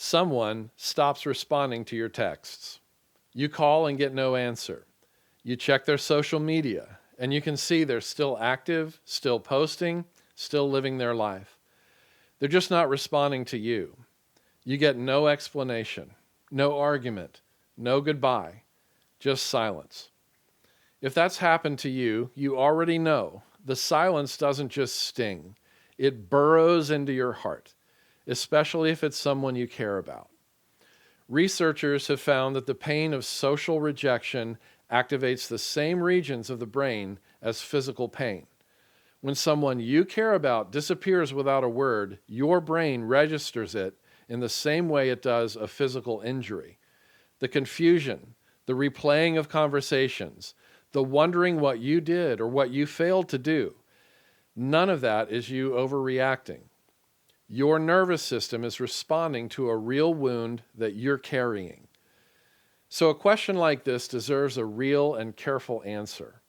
Someone stops responding to your texts. You call and get no answer. You check their social media, and you can see they're still active, still posting, still living their life. They're just not responding to you. You get no explanation, no argument, no goodbye, just silence. If that's happened to you, you already know the silence doesn't just sting. It burrows into your heart, especially if it's someone you care about. Researchers have found that the pain of social rejection activates the same regions of the brain as physical pain. When someone you care about disappears without a word, your brain registers it in the same way it does a physical injury. The confusion, the replaying of conversations, the wondering what you did or what you failed to do, none of that is you overreacting. Your nervous system is responding to a real wound that you're carrying. So a question like this deserves a real and careful answer.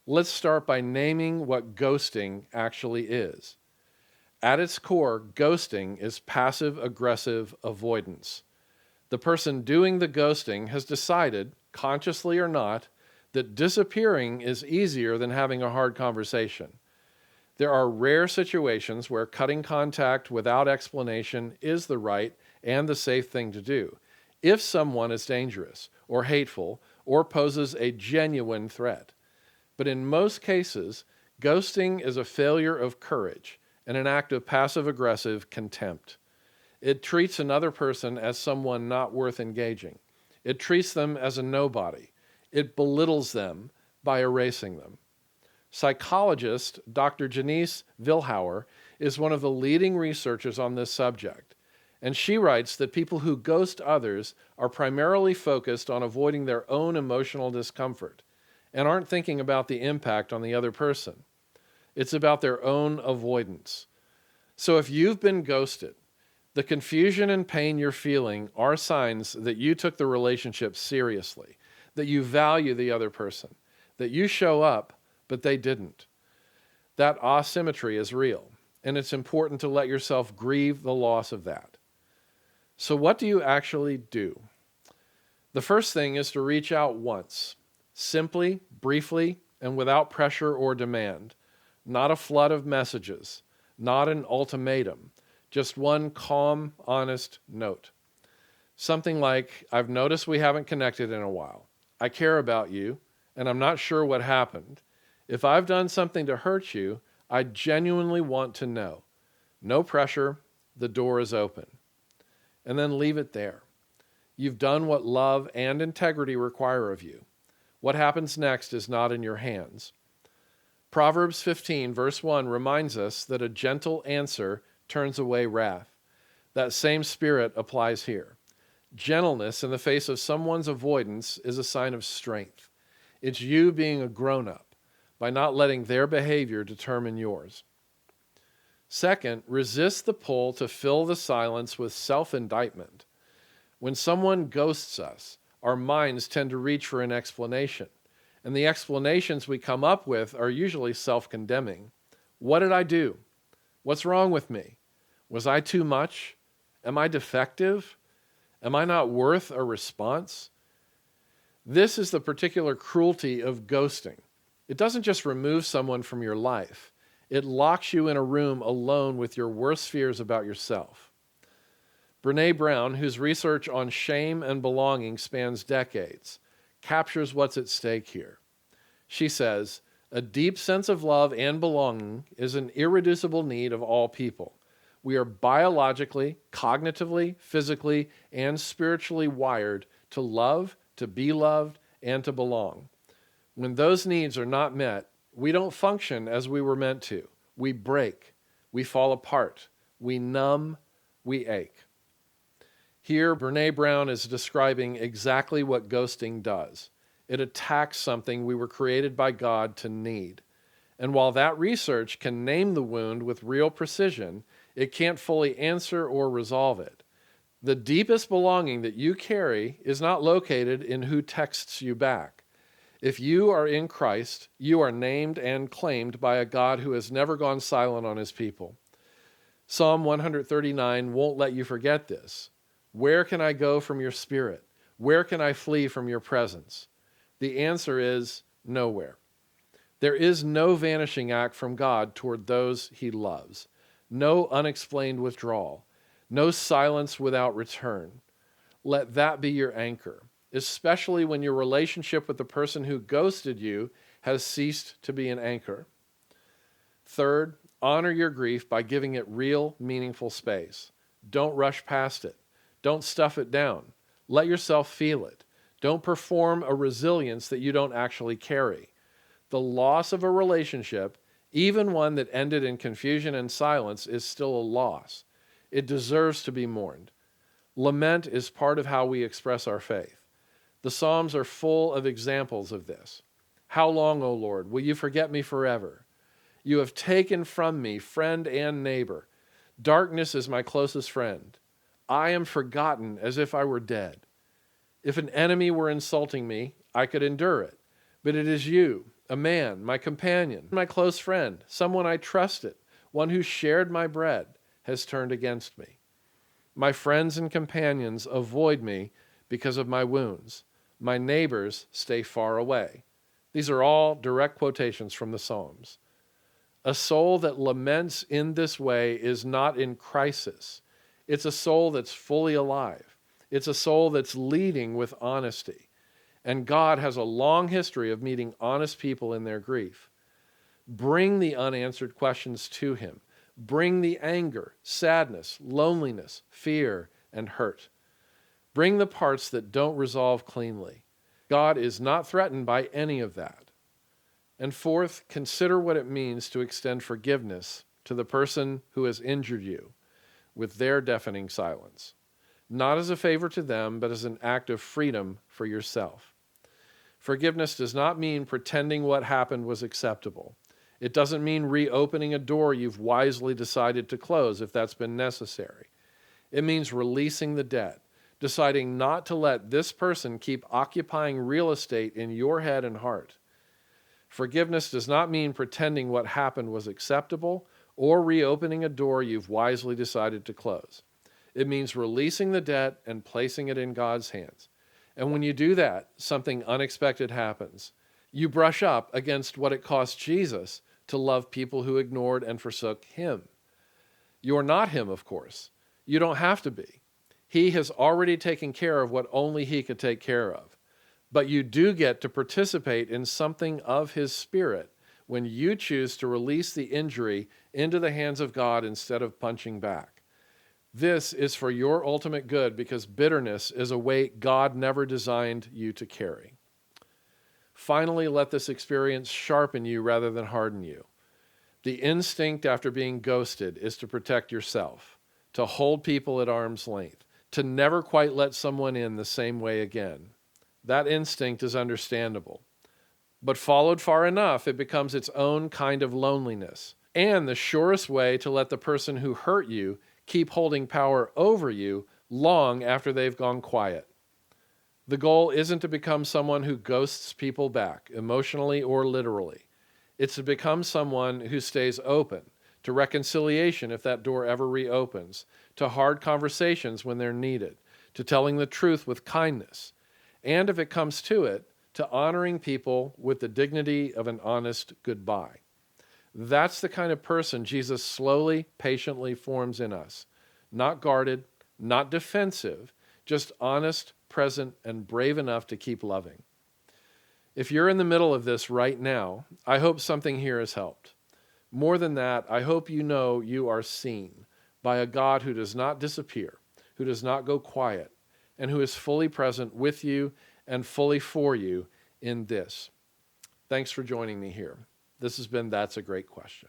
Let's start by naming what ghosting actually is. At its core, ghosting is passive-aggressive avoidance. The person doing the ghosting has decided, consciously or not, that disappearing is easier than having a hard conversation. There are rare situations where cutting contact without explanation is the right and the safe thing to do, if someone is dangerous or hateful or poses a genuine threat. But in most cases, ghosting is a failure of courage and an act of passive-aggressive contempt. It treats another person as someone not worth engaging. It treats them as a nobody. It belittles them by erasing them. Psychologist Dr. Janice Vilhauer is one of the leading researchers on this subject, and she writes that people who ghost others are primarily focused on avoiding their own emotional discomfort and aren't thinking about the impact on the other person. It's about their own avoidance. So if you've been ghosted, the confusion and pain you're feeling are signs that you took the relationship seriously, that you value the other person, that you show up, but they didn't. That asymmetry is real, and it's important to let yourself grieve the loss of that. So what do you actually do? The first thing is to reach out once, simply, briefly, and without pressure or demand. Not a flood of messages, not an ultimatum, just one calm, honest note. Something like, I've noticed we haven't connected in a while. I care about you, and I'm not sure what happened. If I've done something to hurt you, I genuinely want to know. No pressure, the door is open. And then leave it there. You've done what love and integrity require of you. What happens next is not in your hands. Proverbs 15, verse 1 reminds us that a gentle answer turns away wrath. That same spirit applies here. Gentleness in the face of someone's avoidance is a sign of strength. It's you being a grown-up by not letting their behavior determine yours. Second, resist the pull to fill the silence with self-indictment. When someone ghosts us, our minds tend to reach for an explanation, and the explanations we come up with are usually self-condemning. What did I do? What's wrong with me? Was I too much? Am I defective? Am I not worth a response? This is the particular cruelty of ghosting. It doesn't just remove someone from your life. It locks you in a room alone with your worst fears about yourself. Brené Brown, whose research on shame and belonging spans decades, captures what's at stake here. She says, a deep sense of love and belonging is an irreducible need of all people. We are biologically, cognitively, physically, and spiritually wired to love, to be loved, and to belong. When those needs are not met, we don't function as we were meant to. We break, we fall apart, we numb, we ache. Here, Brené Brown is describing exactly what ghosting does. It attacks something we were created by God to need. And while that research can name the wound with real precision, it can't fully answer or resolve it. The deepest belonging that you carry is not located in who texts you back. If you are in Christ, you are named and claimed by a God who has never gone silent on his people. Psalm 139 won't let you forget this. Where can I go from your spirit? Where can I flee from your presence? The answer is nowhere. There is no vanishing act from God toward those he loves, no unexplained withdrawal, no silence without return. Let that be your anchor, especially when your relationship with the person who ghosted you has ceased to be an anchor. Third, honor your grief by giving it real, meaningful space. Don't rush past it. Don't stuff it down. Let yourself feel it. Don't perform a resilience that you don't actually carry. The loss of a relationship, even one that ended in confusion and silence, is still a loss. It deserves to be mourned. Lament is part of how we express our faith. The Psalms are full of examples of this. How long, O Lord, will you forget me forever? You have taken from me friend and neighbor. Darkness is my closest friend. I am forgotten as if I were dead. If an enemy were insulting me, I could endure it. But it is you, a man, my companion, my close friend, someone I trusted, one who shared my bread, has turned against me. My friends and companions avoid me because of my wounds. My neighbors stay far away. These are all direct quotations from the Psalms. A soul that laments in this way is not in crisis. It's a soul that's fully alive. It's a soul that's leading with honesty. And God has a long history of meeting honest people in their grief. Bring the unanswered questions to him. Bring the anger, sadness, loneliness, fear, and hurt. Bring the parts that don't resolve cleanly. God is not threatened by any of that. And fourth, consider what it means to extend forgiveness to the person who has injured you with their deafening silence, not as a favor to them, but as an act of freedom for yourself. Forgiveness does not mean pretending what happened was acceptable. It doesn't mean reopening a door you've wisely decided to close if that's been necessary. It means releasing the debt, deciding not to let this person keep occupying real estate in your head and heart. Forgiveness does not mean pretending what happened was acceptable or reopening a door you've wisely decided to close. It means releasing the debt and placing it in God's hands. And when you do that, something unexpected happens. You brush up against what it cost Jesus to love people who ignored and forsook him. You're not him, of course. You don't have to be. He has already taken care of what only he could take care of. But you do get to participate in something of his spirit when you choose to release the injury into the hands of God instead of punching back. This is for your ultimate good because bitterness is a weight God never designed you to carry. Finally, let this experience sharpen you rather than harden you. The instinct after being ghosted is to protect yourself, to hold people at arm's length, to never quite let someone in the same way again. That instinct is understandable. But followed far enough, it becomes its own kind of loneliness, and the surest way to let the person who hurt you keep holding power over you long after they've gone quiet. The goal isn't to become someone who ghosts people back, emotionally or literally. It's to become someone who stays open to reconciliation if that door ever reopens, to hard conversations when they're needed, to telling the truth with kindness, and if it comes to it, to honoring people with the dignity of an honest goodbye. That's the kind of person Jesus slowly, patiently forms in us. Not guarded, not defensive, just honest, present, and brave enough to keep loving. If you're in the middle of this right now, I hope something here has helped. More than that, I hope you know you are seen by a God who does not disappear, who does not go quiet, and who is fully present with you and fully for you in this. Thanks for joining me here. This has been That's a Great Question.